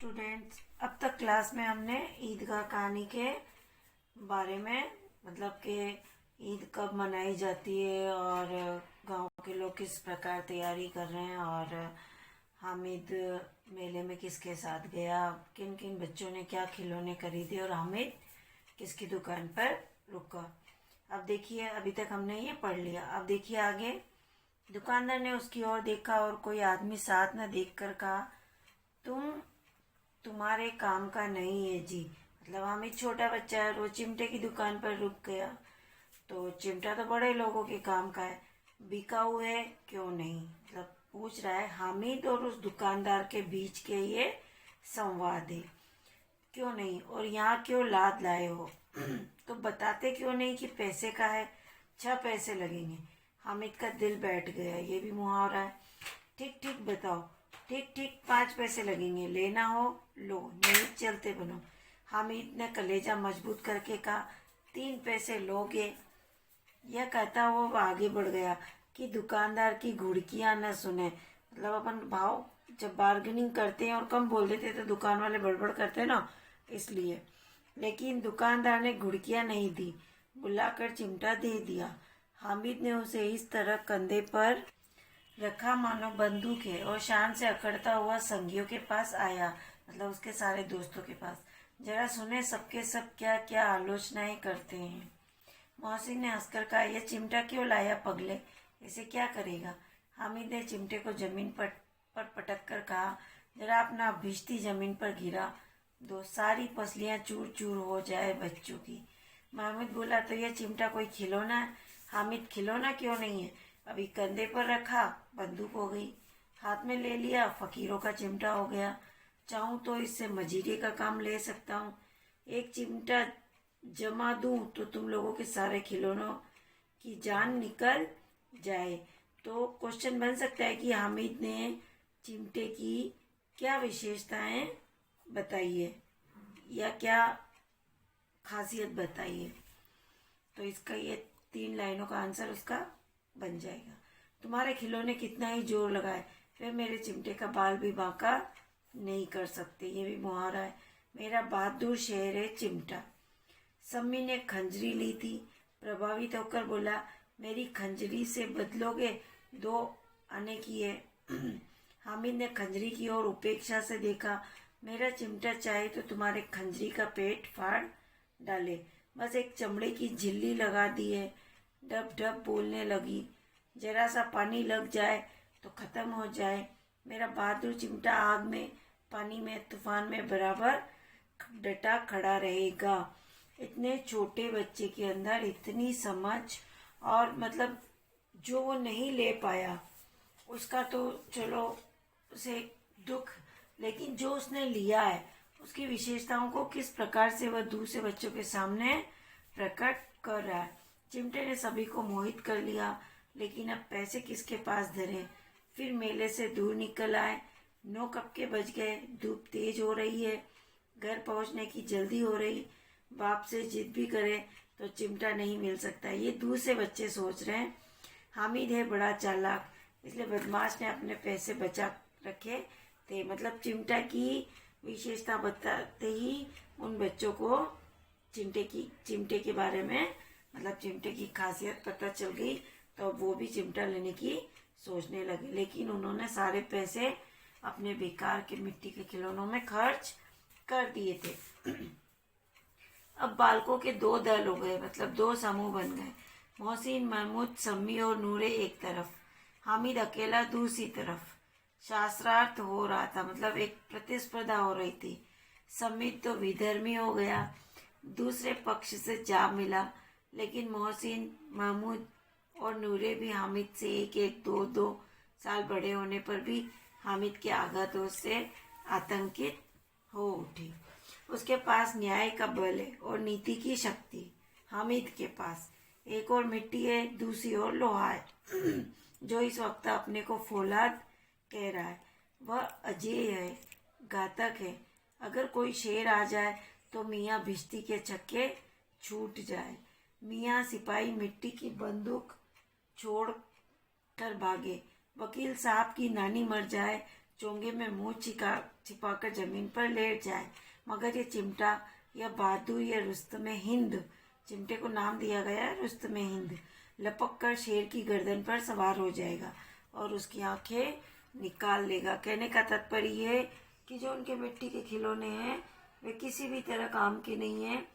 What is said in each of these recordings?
Students, अब तक class में हमने ईदगाह कहानी के बारे में मतलब कि ईद कब मनाई जाती है और गांव के लोग किस प्रकार तैयारी कर रहे हैं और हामिद मेले में किसके साथ गया, किन किन बच्चों ने क्या खिलौने खरीदे और हामिद किसकी दुकान पर रुका। अब देखिए, अभी तक हमने ये पढ़ लिया। अब देखिए आगे। दुकानदार ने उसकी ओर देखा और कोई आदमी साथ न देखकर कहा, तुम्हारे काम का नहीं है जी। मतलब हामिद छोटा बच्चा है, वो चिमटे की दुकान पर रुक गया। तो चिमटा तो बड़े लोगों के काम का है, बिकाऊ है क्यों नहीं। मतलब पूछ रहा है हामिद और उस दुकानदार के बीच के ये संवाद है, क्यों नहीं और यहाँ क्यों लाद लाए हो। तो बताते क्यों नहीं कि पैसे का है, 6 पैसे लगेंगे। हामिद का दिल बैठ गया, ये भी मुहावरा है। ठीक ठीक बताओ। ठीक ठीक 5 पैसे लगेंगे, लेना हो लो, नहीं चलते बनो। हामिद ने कलेजा मजबूत करके कहा, 3 पैसे लोगे। यह कहता वो आगे बढ़ गया कि दुकानदार की घुड़कियां न सुने। मतलब अपन भाव जब बार्गेनिंग करते हैं और कम बोल देते तो दुकान वाले बड़बड़ करते हैं ना, इसलिए। लेकिन दुकानदार ने घुड़कियां नहीं दी, बुलाकर चिमटा दे दिया। हामिद ने उसे इस तरह कंधे पर रखा मानो बंदूक है और शान से अकड़ता हुआ संगियों के पास आया, मतलब उसके सारे दोस्तों के पास। जरा सुने सबके सब क्या क्या आलोचनाएं करते हैं। मोहसिन ने हंसकर कहा, यह चिमटा क्यों लाया पगले, इसे क्या करेगा। हामिद ने चिमटे को जमीन पर पटक कर कहा, जरा अपना भिश्ती जमीन पर गिरा दो, सारी पसलियां चूर चूर हो जाए बच्चों की। महमूद बोला, तो यह चिमटा कोई खिलौना है। हामिद, खिलौना क्यों नहीं है, अभी कंधे पर रखा बंदूक हो गई, हाथ में ले लिया फकीरों का चिमटा हो गया। चाहूँ तो इससे मजीरे का काम ले सकता हूँ। एक चिमटा जमा दूं तो तुम लोगों के सारे खिलौनों की जान निकल जाए। तो क्वेश्चन बन सकता है कि हामिद ने चिमटे की क्या विशेषताएं बताई है या क्या खासियत बताई है। तो इसका ये 3 लाइनों का आंसर उसका बन जाएगा। तुम्हारे खिलौने कितना ही जोर लगाए, वे मेरे चिमटे का बाल भी बांका नहीं कर सकते। ये भी मुहावरा है। मेरा बहादुर शेर है चिमटा। सम्मी ने खंजरी ली थी, प्रभावित होकर बोला, मेरी खंजरी से बदलोगे, 2 आने की है। हामिद ने खंजरी की ओर उपेक्षा से देखा, मेरा चिमटा चाहे तो तुम्हारे खंजरी का पेट फाड़ डाले, बस एक चमड़े की झिल्ली लगा दी है। डब डब बोलने लगी, जरा सा पानी लग जाए तो खत्म हो जाए। मेरा बहादुर चिमटा आग में, पानी में, तूफान में बराबर डटा खड़ा रहेगा। इतने छोटे बच्चे के अंदर इतनी समझ, और मतलब जो वो नहीं ले पाया उसका तो चलो उसे दुख, लेकिन जो उसने लिया है उसकी विशेषताओं को किस प्रकार से वह दूसरे बच्चों के सामने प्रकट कर रहा है। चिमटे ने सभी को मोहित कर लिया, लेकिन अब पैसे किसके पास धरे। फिर मेले से दूर निकल आए। 9 कब के बज गए, धूप तेज हो रही है, घर पहुंचने की जल्दी हो रही। बाप से जिद भी करे तो चिमटा नहीं मिल सकता, ये दूसरे बच्चे सोच रहे हैं। हामिद है बड़ा चालाक, इसलिए बदमाश ने अपने पैसे बचा रखे थे। मतलब चिमटा की विशेषता बताते ही उन बच्चों को चिमटे के बारे में, मतलब चिमटे की खासियत पता चल गई, तो वो भी चिमटा लेने की सोचने लगे। लेकिन उन्होंने सारे पैसे अपने बेकार के मिट्टी के खिलौनों में खर्च कर दिए थे। अब बालकों के 2 दल हो गए, मतलब 2 समूह बन गए। मोहसिन, महमूद, सम्मी और नूरे एक तरफ, हामिद अकेला दूसरी तरफ। शास्त्रार्थ हो रहा था, मतलब एक प्रतिस्पर्धा हो रही थी। सम्मी तो विधर्मी हो गया, दूसरे पक्ष से जा मिला। लेकिन मोहसिन, महमूद और नूरे भी हामिद से 1-1, 2-2 साल बड़े होने पर भी हामिद के आघातों से आतंकित हो उठे। उसके पास न्याय का बल है और नीति की शक्ति। हामिद के पास एक और मिट्टी है, दूसरी ओर लोहा है, जो इस वक्त अपने को फौलाद कह रहा है। वह अजेय है, घातक है। अगर कोई शेर आ जाए तो मियाँ भिश्ती के छक्के छूट जाए। मियाँ सिपाही मिट्टी की बंदूक छोड़ कर भागे। वकील साहब की नानी मर जाए, चोंगे में मुंह छिपाकर जमीन पर लेट जाए, मगर ये चिमटा या बहादुर या रुस्तमे हिंद, चिमटे को नाम दिया गया है रुस्तमे हिंद, लपक कर शेर की गर्दन पर सवार हो जाएगा और उसकी आंखें निकाल लेगा। कहने का तात्पर्य ये है कि जो उनके मिट्टी के खिलौने हैं वे किसी भी तरह काम के नहीं हैं।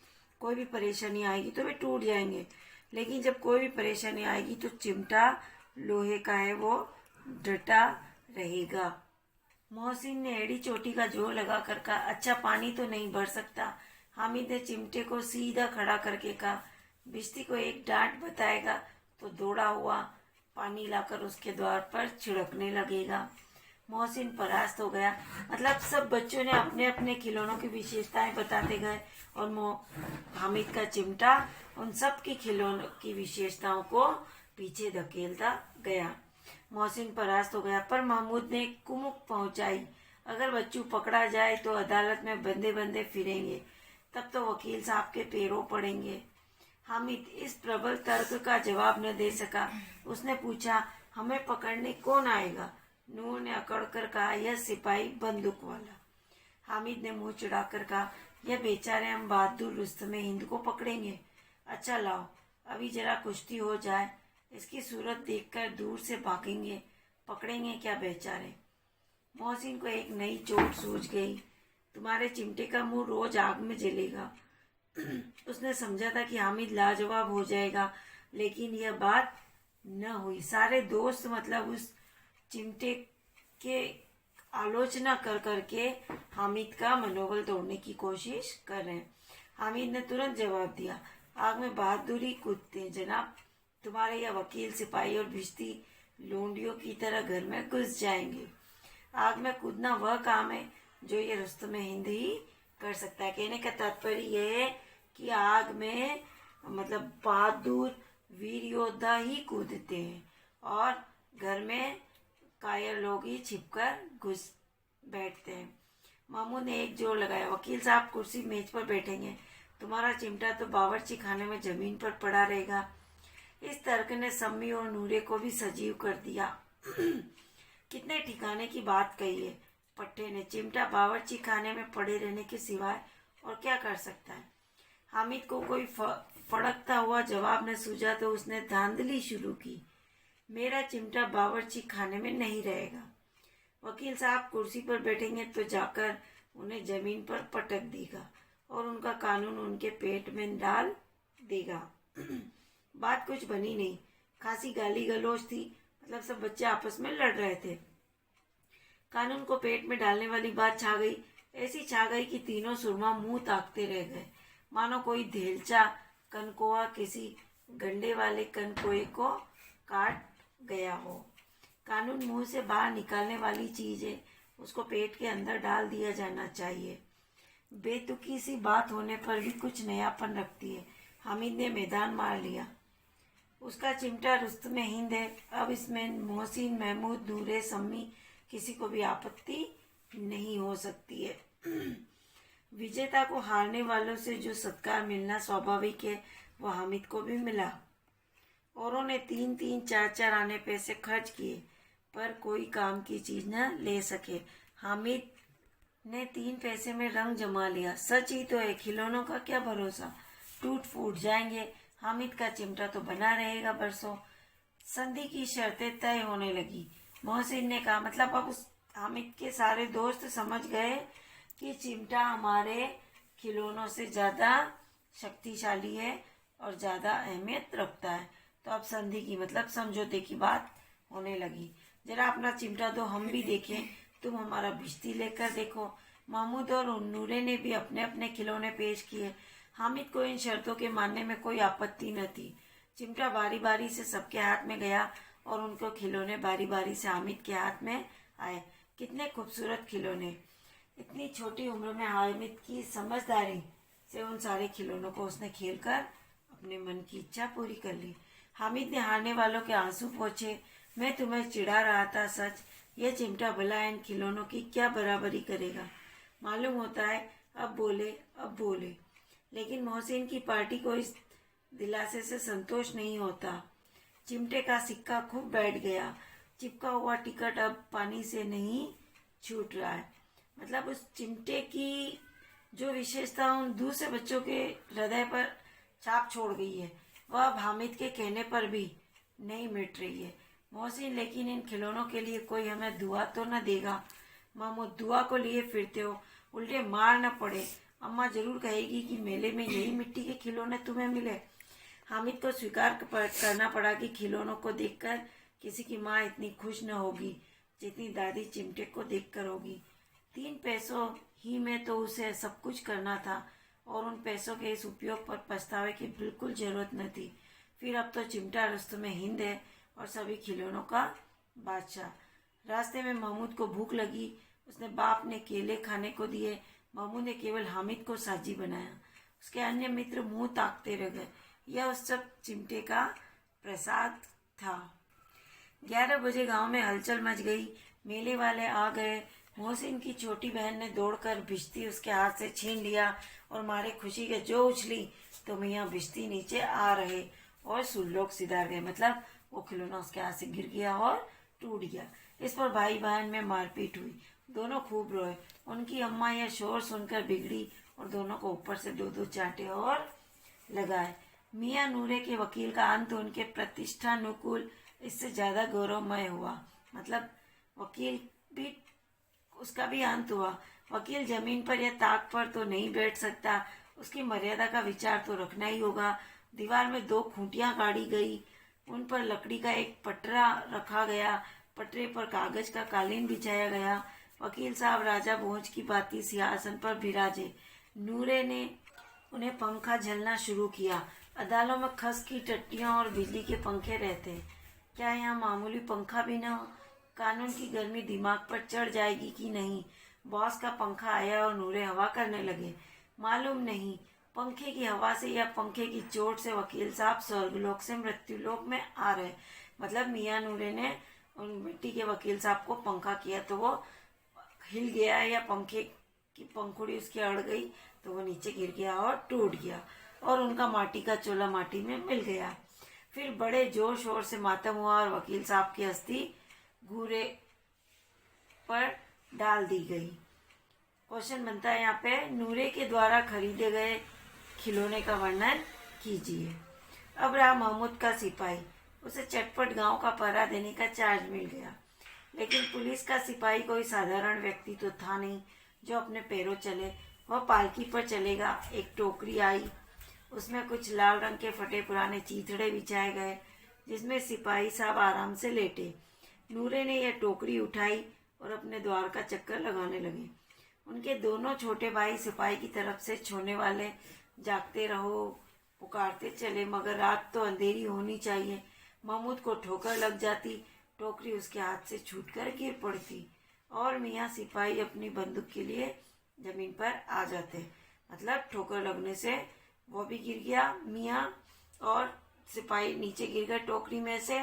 कोई भी परेशानी आएगी तो वे टूट जाएंगे, लेकिन जब कोई भी परेशानी आएगी तो चिमटा लोहे का है, वो डटा रहेगा। मोहसिन ने एड़ी चोटी का जोर लगा कर कहा, अच्छा पानी तो नहीं भर सकता। हामिद ने चिमटे को सीधा खड़ा करके कहा, बिजली को एक डांट बताएगा तो दौड़ा हुआ पानी लाकर उसके द्वार पर छिड़कने लगेगा। मोहसिन परास्त हो गया। मतलब सब बच्चों ने अपने अपने खिलौनों की विशेषताएं बताते गए और हामिद का चिमटा उन सब की खिलौनों की विशेषताओं को पीछे धकेलता गया। मोहसिन परास्त हो गया, पर महमूद ने कुमुक पहुंचाई, अगर बच्चू पकड़ा जाए तो अदालत में बंदे बंदे फिरेंगे, तब तो वकील साहब के पैरों पड़ेंगे। हामिद इस प्रबल तर्क का जवाब न दे सका। उसने पूछा, हमें पकड़ने कौन आएगा? नूर ने अकड़ कर कहा, यह सिपाही बंदूक वाला। हामिद ने मुंह चिढ़ाकर कहा, यह बेचारे हम बहादुर रुस्तमे हिंद को पकड़ेंगे। अच्छा लाओ, अभी जरा कुश्ती हो जाए, इसकी सूरत देखकर दूर से भागेंगे, पकड़ेंगे क्या बेचारे। मोहसिन को एक नई चोट सूझ गई, तुम्हारे चिमटे का मुंह रोज आग में जलेगा। उसने समझा था कि हामिद लाजवाब हो जाएगा, लेकिन यह बात न हुई। सारे दोस्त मतलब उस चिमटे के आलोचना कर करके हामिद का मनोबल तोड़ने की कोशिश कर रहे हैं। हामिद ने तुरंत जवाब दिया, आग में बहादुरी कूदते हैं जनाब, तुम्हारे यह वकील सिपाही और भिश्ती लोंडियों की तरह घर में घुस जाएंगे। आग में कूदना वह काम है जो ये रुस्तमे हिंद ही कर सकता है। कहने का तात्पर्य यह है कि आग में मतलब बहादुर वीर योद्धा ही कूदते हैं और घर में कायर लोग ही छिपकर घुस बैठते हैं। महमूद ने एक जोर लगाया, वकील साहब कुर्सी मेज पर बैठेंगे, तुम्हारा चिमटा तो बावर्ची खाने में जमीन पर पड़ा रहेगा। इस तर्क ने सम्मी और नूरे को भी सजीव कर दिया। कितने ठिकाने की बात कही है। पट्टे ने चिमटा बावर्ची खाने में पड़े रहने के सिवाय और क्या कर सकता है। हामिद को कोई फड़कता हुआ जवाब न सूझा तो उसने धांधली शुरू की, मेरा चिमटा बावर्ची खाने में नहीं रहेगा। वकील साहब कुर्सी पर बैठेंगे तो जाकर उन्हें जमीन पर पटक देगा और उनका कानून उनके पेट में डाल देगा। बात कुछ बनी नहीं, खासी गाली गलौज थी, मतलब सब बच्चे आपस में लड़ रहे थे। कानून को पेट में डालने वाली बात छा गई, ऐसी छा गई कि तीनों सुरमा मुंह ताकते रह गए, मानो कोई धेलचा कनकोआ किसी गंडे वाले कनकोए को काट गया हो। कानून मुंह से बाहर निकालने वाली चीज है, उसको पेट के अंदर डाल दिया जाना चाहिए। बेतुकी सी बात होने पर भी कुछ नयापन रखती है। हामिद ने मैदान मार लिया, उसका चिमटा रुस्तमे हिंद है, अब इसमें मोहसिन, महमूद, नूरे, सम्मी किसी को भी आपत्ति नहीं हो सकती है। विजेता को हारने वालों से जो सत्कार मिलना स्वाभाविक है वह हामिद को भी मिला। औरों ने 3-3, 4-4 आने पैसे खर्च किए पर कोई काम की चीज न ले सके। हामिद ने 3 पैसे में रंग जमा लिया। सच ही तो है, खिलौनों का क्या भरोसा, टूट फूट जाएंगे। हामिद का चिमटा तो बना रहेगा बरसों। संधि की शर्तें तय होने लगी। मोहसिन ने कहा, मतलब अब उस हामिद के सारे दोस्त समझ गए कि चिमटा हमारे खिलौनों से ज्यादा शक्तिशाली है और ज्यादा अहमियत रखता है, तो अब संधि की मतलब समझौते की बात होने लगी। जरा अपना चिमटा दो, हम भी देखें, तुम हमारा भिश्ती लेकर देखो। महमूद और नूरे ने भी अपने अपने खिलौने पेश किए। हामिद को इन शर्तों के मानने में कोई आपत्ति न थी। चिमटा बारी बारी से सबके हाथ में गया और उनको खिलौने बारी बारी से हामिद के हाथ में आए। कितने खूबसूरत खिलौने। इतनी छोटी उम्र में हामिद की समझदारी से उन सारे खिलौनों को उसने खेलकर अपने मन की इच्छा पूरी कर ली। हामिद ने हारने वालों के आंसू पोंछे। मैं तुम्हें चिढ़ा रहा था सच, यह चिमटा भला इन खिलौनों की क्या बराबरी करेगा। मालूम होता है अब बोले। लेकिन मोहसिन की पार्टी को इस दिलासे से संतोष नहीं होता। चिमटे का सिक्का खूब बैठ गया। चिपका हुआ टिकट अब पानी से नहीं छूट रहा है। मतलब उस चिमटे की जो विशेषता उन दूसरे बच्चों के हृदय पर छाप छोड़ गई है, वह अब हामिद के कहने पर भी नहीं मिट रही है। मोहसिन, लेकिन इन खिलौनों के लिए कोई हमें दुआ तो न देगा? महमूद, दुआ को लिए फिरते हो, उल्टे मार न पड़े। अम्मा जरूर कहेगी कि मेले में यही मिट्टी के खिलौने तुम्हें मिले। हामिद को स्वीकार करना पड़ा कि खिलौनों को देखकर किसी की माँ इतनी खुश न होगी जितनी दादी चिमटे को देखकर होगी। 3 पैसों ही में तो उसे सब कुछ करना था और उन पैसों के इस उपयोग पर पछतावे की बिल्कुल जरूरत न थी। फिर अब तो चिमटा रस्तों में हिंद है और सभी खिलौनों का बादशाह। रास्ते में महमूद को भूख लगी। उसने बाप ने केले खाने को दिए। महमूद ने केवल हामिद को साजी बनाया। उसके अन्य मित्र मुंह ताकते रह गए। यह उस सब चिमटे का प्रसाद था। 11 बजे गांव में हलचल मच गई। मेले वाले आ गए। मोहसिन की छोटी बहन ने दौड़कर भिश्ती उसके हाथ से छीन लिया और मारे खुशी के जो उछली तो मियाँ भिश्ती नीचे आ रहे और सुल्लोक सिधार गए। मतलब वो खिलौना उसके हाथ से गिर गया और टूट गया। इस पर भाई बहन में मारपीट हुई। दोनों खूब रोए। उनकी अम्मा यह शोर सुनकर बिगड़ी और दोनों को ऊपर से 2-2 चांटे और लगाए। मियाँ नूरे के वकील का अंत उनके प्रतिष्ठानुकूल इससे ज्यादा गौरवमय हुआ। मतलब वकील भी, उसका भी अंत हुआ। वकील जमीन पर या ताक पर तो नहीं बैठ सकता, उसकी मर्यादा का विचार तो रखना ही होगा। दीवार में 2 खूंटियां गाड़ी गई, उन पर लकड़ी का एक पटरा रखा गया। पटरे पर कागज का कालीन बिछाया गया। वकील साहब राजा भोज की भांति सिंहासन पर बिराजे। नूरे ने उन्हें पंखा झलना शुरू किया। अदालतों में खस की टट्टियां और बिजली के पंखे रहते, क्या यहाँ मामूली पंखा भी न हो? कानून की गर्मी दिमाग पर चढ़ जाएगी कि नहीं? बॉस का पंखा आया और नूरे हवा करने लगे। मालूम नहीं पंखे की हवा से या पंखे की चोट से वकील साहब स्वर्गलोक से मृत्युलोक में आ रहे। मतलब मियाँ नूरे ने उन मिट्टी के वकील साहब को पंखा किया तो वो हिल गया, या पंखे की पंखुड़ी उसकी अड़ गई तो वो नीचे गिर गया और टूट गया और उनका माटी का चोला माटी में मिल गया। फिर बड़े जोर शोर से मातम हुआ और वकील साहब की अस्थि घूरे पर डाल दी गई। क्वेश्चन बनता है यहाँ पे, नूरे के द्वारा खरीदे गए खिलौने का वर्णन कीजिए। अब रहा महमूद का सिपाही। उसे चटपट गांव का पहरा देने का चार्ज मिल गया। लेकिन पुलिस का सिपाही कोई साधारण व्यक्ति तो था नहीं जो अपने पैरों चले। वह पालकी पर चलेगा। एक टोकरी आई, उसमें कुछ लाल रंग के फटे पुराने चीथड़े बिछाए गए जिसमें सिपाही साहब आराम से लेटे। नूरे ने यह टोकरी उठाई और अपने द्वार का चक्कर लगाने लगे। उनके दोनों छोटे भाई सिपाही की तरफ से छोने वाले जागते रहो पुकारते चले, मगर रात तो अंधेरी होनी चाहिए। महमूद को ठोकर लग जाती, टोकरी उसके हाथ से छूटकर गिर पड़ती और मियाँ सिपाही अपनी बंदूक के लिए जमीन पर आ जाते। मतलब ठोकर लगने से वो भी गिर गया मियाँ और सिपाही नीचे गिर गए टोकरी में से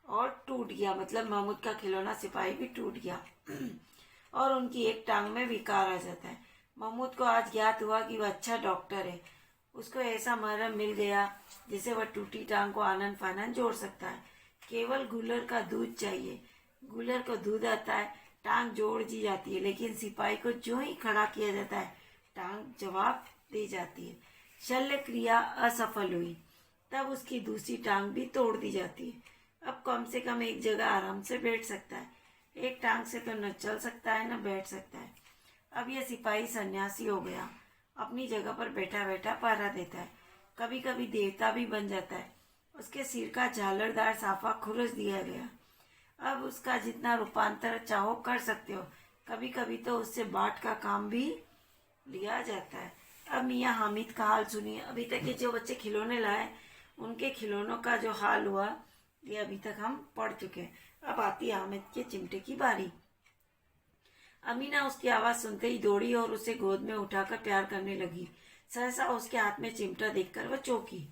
और टूट गया। मतलब महमूद का खिलौना सिपाही भी टूट गया और उनकी एक टांग में विकार आ जाता है। महमूद को आज ज्ञात हुआ कि वह अच्छा डॉक्टर है। उसको ऐसा मरहम मिल गया जिसे वह टूटी टांग को आनन फानन जोड़ सकता है। केवल गूलर का दूध चाहिए। गूलर को दूध आता है, टांग जोड़ दी जाती है, लेकिन सिपाही को जो ही खड़ा किया जाता है टांग जवाब दे जाती है। शल्य क्रिया असफल हुई, तब उसकी दूसरी टांग भी तोड़ दी जाती है। अब कम से कम एक जगह आराम से बैठ सकता है। एक टांग से तो न चल सकता है न बैठ सकता है। अब यह सिपाही सन्यासी हो गया, अपनी जगह पर बैठा बैठा पहरा देता है। कभी कभी देवता भी बन जाता है। उसके सिर का झालरदार साफा खुरस दिया गया। अब उसका जितना रूपांतर चाहो कर सकते हो। कभी कभी तो उससे बाट का काम भी लिया जाता है। अब मियाँ हामिद का हाल सुनिए। अभी तक के जो बच्चे खिलौने लाए उनके खिलौनों का जो हाल हुआ ये अभी तक हम पढ़ चुके हैं। अब आती है हामिद के चिमटे की बारी। अमीना उसकी आवाज सुनते ही दौड़ी और उसे गोद में उठाकर प्यार करने लगी। सहसा उसके हाथ में चिमटा देखकर वह चौंकी।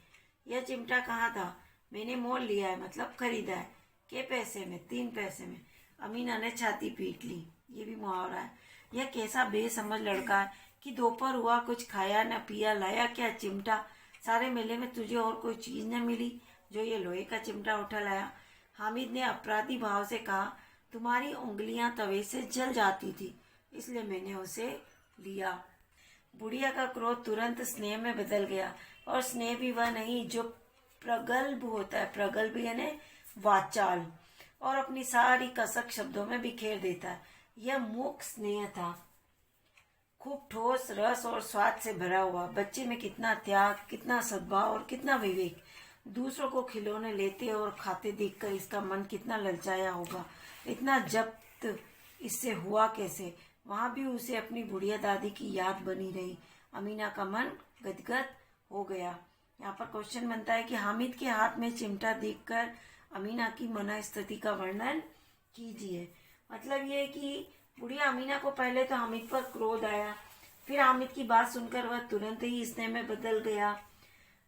यह चिमटा कहाँ था? मैंने मोल लिया है, मतलब खरीदा है। के पैसे में? 3 पैसे में। अमीना ने छाती पीट ली। ये भी मुहावरा है। यह कैसा बेसमझ लड़का है कि दोपहर हुआ कुछ खाया न पिया, लाया क्या चिमटा। सारे मेले में तुझे और कोई चीज न मिली जो ये लोहे का चिमटा उठा लाया। हामिद ने अपराधी भाव से कहा, तुम्हारी उंगलियां तवे से जल जाती थी इसलिए मैंने उसे लिया। बुढ़िया का क्रोध तुरंत स्नेह में बदल गया, और स्नेह भी वह नहीं जो प्रगल्भ होता है, प्रगल्भ यानी वाचाल, और अपनी सारी कसक शब्दों में बिखेर देता है। यह मूक स्नेह था, खूब ठोस रस और स्वाद से भरा हुआ। बच्चे में कितना त्याग, कितना सद्भाव और कितना विवेक। दूसरों को खिलौने लेते और खाते देखकर इसका मन कितना ललचाया होगा। इतना जब्त इससे हुआ कैसे? वहां भी उसे अपनी बुढ़िया दादी की याद बनी रही। अमीना का मन गदगद हो गया। यहाँ पर क्वेश्चन बनता है कि हामिद के हाथ में चिमटा देखकर अमीना की मनस्थिति का वर्णन कीजिए। मतलब ये कि बुढ़िया अमीना को पहले तो हामिद पर क्रोध आया, फिर हामिद की बात सुनकर वह तुरंत ही स्नेह में बदल गया।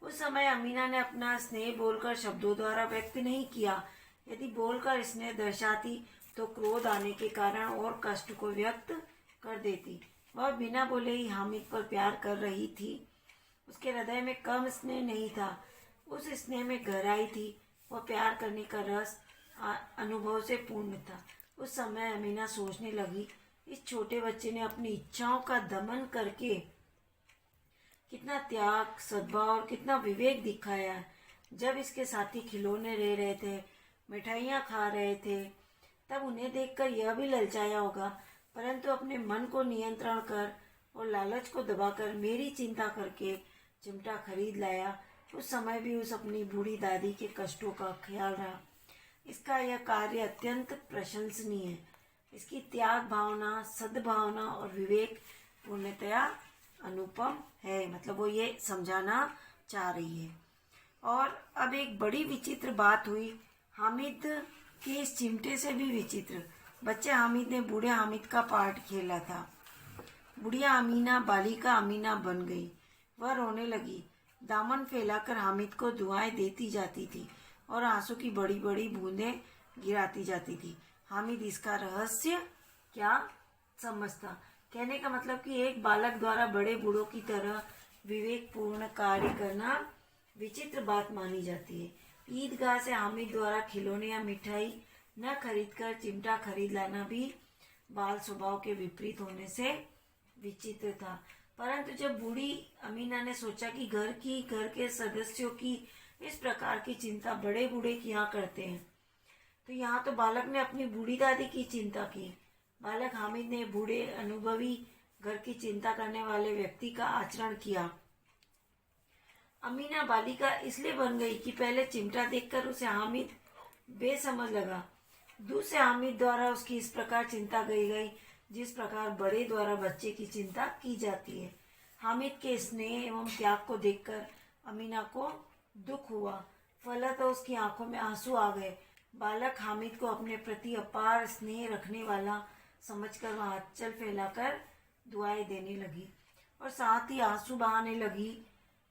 उस समय अमीना ने अपना स्नेह बोलकर शब्दों द्वारा व्यक्त नहीं किया। यदि बोलकर स्नेह दर्शाती तो क्रोध आने के कारण और कष्ट को व्यक्त कर देती। वह बिना बोले ही हामिद पर प्यार कर रही थी। उसके हृदय में कम स्नेह नहीं था, उस स्नेह में गहराई थी। वह प्यार करने का रस अनुभव से पूर्ण था। उस समय अमीना सोचने लगी, इस छोटे बच्चे ने अपनी इच्छाओं का दमन करके कितना त्याग, सद्भाव और कितना विवेक दिखाया है। जब इसके साथी खिलौने ले रहे थे, मिठाइयाँ खा रहे थे, तब उन्हें देखकर यह भी ललचाया होगा, परंतु अपने मन को नियंत्रण कर और लालच को दबाकर मेरी चिंता करके चिमटा खरीद लाया। उस समय भी उस अपनी बूढ़ी दादी के कष्टों का ख्याल रहा। इसका यह कार्य अत्यंत प्रशंसनीय है। इसकी त्याग भावना, सद्भावना और विवेक पूर्णतया अनुपम है। मतलब वो ये समझाना चाह रही है। और अब एक बड़ी विचित्र बात हुई। हामिद के इस चिमटे से भी विचित्र। बच्चे हामिद ने बूढ़े हामिद का पार्ट खेला था। बुढ़िया अमीना बालिका अमीना बन गई। वह रोने लगी, दामन फैलाकर हामिद को दुआएं देती जाती थी और आंसू की बड़ी बड़ी बूंदें गिराती जाती थी। हामिद इसका रहस्य क्या समझता? कहने का मतलब कि एक बालक द्वारा बड़े बूढ़ों की तरह विवेकपूर्ण कार्य करना विचित्र बात मानी जाती है। ईदगाह से हामिद द्वारा खिलौने या मिठाई न खरीदकर चिमटा खरीद लाना भी बाल स्वभाव के विपरीत होने से विचित्र था। परंतु जब बूढ़ी अमीना ने सोचा कि घर के सदस्यों की इस प्रकार की चिंता बड़े बूढ़े किया करते हैं, तो यहाँ तो बालक ने अपनी बूढ़ी दादी की चिंता की। बालक हामिद ने बूढ़े अनुभवी घर की चिंता करने वाले व्यक्ति का आचरण किया। अमीना बालिका इसलिए बन गई कि पहले चिमटा देखकर उसे हामिद बेसमझ लगा। दूसरे हामिद द्वारा उसकी इस प्रकार चिंता की गई जिस प्रकार बड़े द्वारा बच्चे की चिंता की जाती है। हामिद के स्नेह एवं त्याग को देखकर अमीना को दुख हुआ। फलतः उसकी आंखों में आंसू आ गए। बालक हामिद को अपने प्रति अपार स्नेह रखने वाला समझकर वह आंचल फैलाकर दुआएं देने लगी और साथ ही आंसू बहाने लगी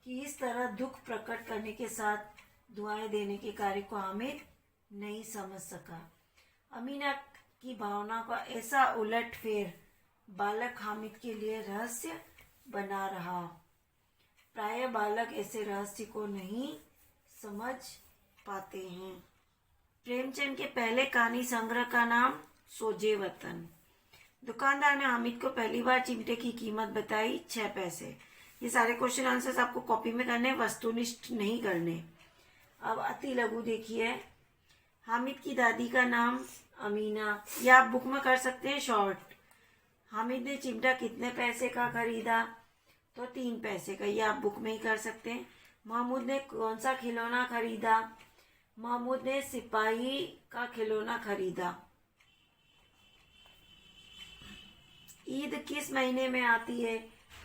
कि इस तरह दुख प्रकट करने के साथ दुआएं देने के कार्य को हामिद नहीं समझ सका। अमीना की भावना का ऐसा उलटफेर बालक हामिद के लिए रहस्य बना रहा। प्राय बालक ऐसे रहस्य को नहीं समझ पाते हैं। प्रेमचंद के पहले कहानी संग्रह का नाम सोजे वतन। दुकानदार ने हामिद को पहली बार चिमटे की कीमत बताई 6 पैसे। ये सारे क्वेश्चन आंसर्स आपको कॉपी में करने, वस्तुनिष्ठ नहीं करने। अब अति लघु देखिए। हामिद की दादी का नाम अमीना, या आप बुक में कर सकते हैं शॉर्ट। हामिद ने चिमटा कितने पैसे का खरीदा? तो 3 पैसे का, ये आप बुक में ही कर सकते हैं। महमूद ने कौन सा खिलौना खरीदा? महमूद ने सिपाही का खिलौना खरीदा। ईद किस महीने में आती है?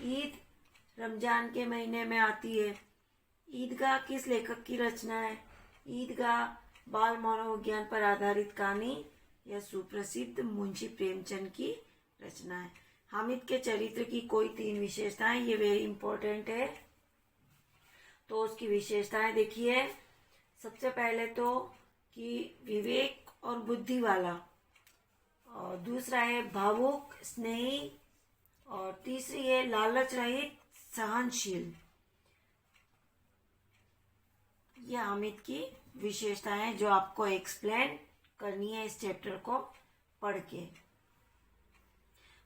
ईद रमजान के महीने में आती है। ईदगाह किस लेखक की रचना है? ईदगाह बाल मनोविज्ञान पर आधारित कहानी यह सुप्रसिद्ध मुंशी प्रेमचंद की रचना है। हामिद के चरित्र की कोई 3 विशेषताएं, ये वेरी इंपॉर्टेंट है। तो उसकी विशेषताएं देखिए। सबसे पहले तो कि विवेक और बुद्धि वाला, और दूसरा है भावुक स्नेही, और तीसरी है लालच रहित सहनशील। ये हामिद की विशेषताएं जो आपको एक्सप्लेन करनी है इस चैप्टर को पढ़ के।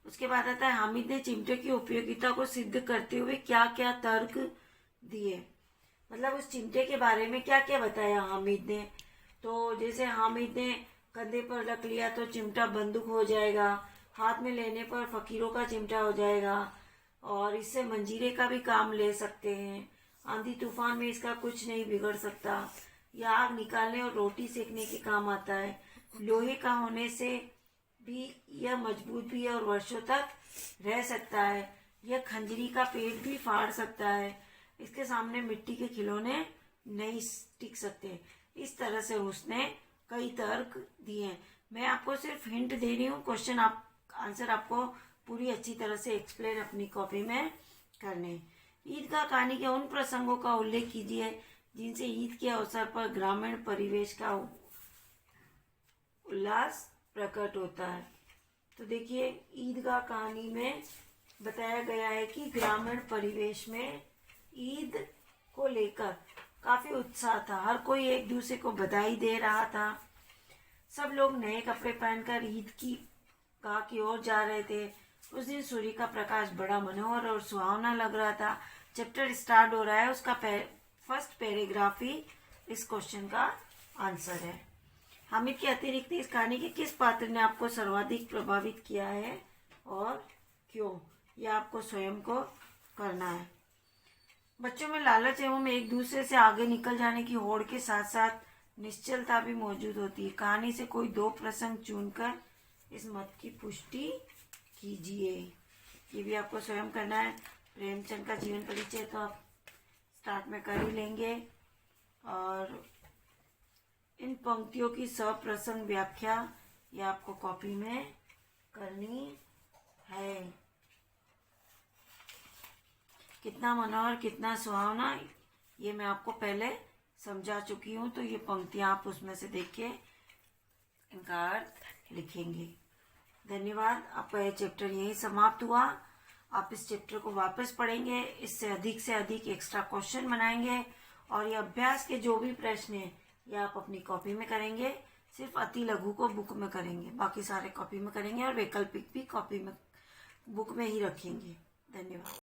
उसके बाद आता है हामिद ने चिमटे की उपयोगिता को सिद्ध करते हुए क्या क्या तर्क दिए। मतलब उस चिमटे के बारे में क्या क्या बताया हामिद ने। तो जैसे हामिद ने कंधे पर रख लिया तो चिमटा बंदूक हो जाएगा, हाथ में लेने पर फकीरों का चिमटा हो जाएगा, और इससे मंजीरे का भी काम ले सकते हैं। आंधी तूफान में इसका कुछ नहीं बिगड़ सकता। यह आग निकालने और रोटी सेकने के काम आता है। लोहे का होने से भी यह मजबूत भी है और वर्षों तक रह सकता है। यह खंजरी का पेट भी फाड़ सकता है। इसके सामने मिट्टी के खिलौने नहीं टिक सकते। इस तरह से उसने कई तर्क दिए। मैं आपको सिर्फ हिंट दे रही हूँ, क्वेश्चन आंसर आपको पूरी अच्छी तरह से एक्सप्लेन अपनी कॉपी में करने। ईदगाह कहानी के उन प्रसंगों का उल्लेख कीजिए जिनसे ईद के अवसर पर ग्रामीण परिवेश का उल्लास प्रकट होता है। तो देखिए, ईदगाह कहानी में बताया गया है कि ग्रामीण परिवेश में ईद को लेकर काफी उत्साह था। हर कोई एक दूसरे को बधाई दे रहा था। सब लोग नए कपड़े पहनकर ईद की गाह की ओर जा रहे थे। उस दिन सूर्य का प्रकाश बड़ा मनोहर और सुहावना लग रहा था। चैप्टर स्टार्ट हो रहा है, उसका फर्स्ट पैराग्राफ ही इस क्वेश्चन का आंसर है। हामिद के अतिरिक्त इस कहानी के किस पात्र ने आपको सर्वाधिक प्रभावित किया है और क्यों, यह आपको स्वयं को करना है। बच्चों में लालच एवं एक दूसरे से आगे निकल जाने की होड़ के साथ साथ निश्चलता भी मौजूद होती है। कहानी से कोई 2 प्रसंग चुनकर इस मत की पुष्टि कीजिए। ये भी आपको स्वयं करना है। प्रेमचंद का जीवन परिचय तो आप स्टार्ट में कर ही लेंगे, और इन पंक्तियों की सप्रसंग व्याख्या ये आपको कॉपी में करनी है। कितना मनोहर, कितना सुहावना, ये मैं आपको पहले समझा चुकी हूँ। तो ये पंक्तियां आप उसमें से देख के इनका अर्थ लिखेंगे। धन्यवाद। आपका यह चैप्टर यही समाप्त हुआ। आप इस चैप्टर को वापस पढ़ेंगे, इससे अधिक से अधिक एक्स्ट्रा क्वेश्चन बनाएंगे, और ये अभ्यास के जो भी प्रश्न हैं ये आप अपनी कॉपी में करेंगे। सिर्फ अति लघु को बुक में करेंगे, बाकी सारे कॉपी में करेंगे, और वैकल्पिक भी कॉपी में बुक में ही रखेंगे। धन्यवाद।